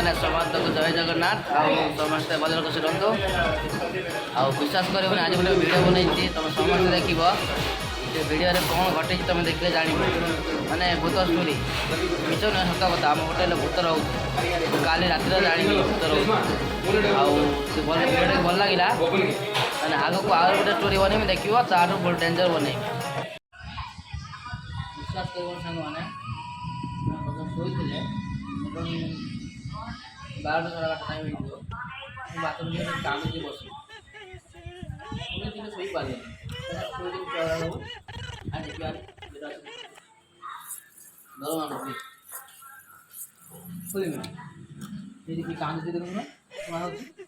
ताले समस्त को जय जगन्नाथ आउ समस्त भजन खुशी रहतु आउ विश्वास कर आज गोटे वीडियो बनई तुम समस्त देख वीडियो कौन घटे तुम देखिए जान माने भूत स्टोरी मिछ नुह सत कथा आम होटेल भूत रोचे काली रात जानी भूत रोचे वीडियो भल लगे मैंने आग को आगे गोटे स्टोरी बनई देख ताठू बहुत डेंजर बनई विश्वास कर सांग मैंने शोले बारह साढ़े बारह टाइम हो बाथरूम कागज बस शोई पारे दरमान कागज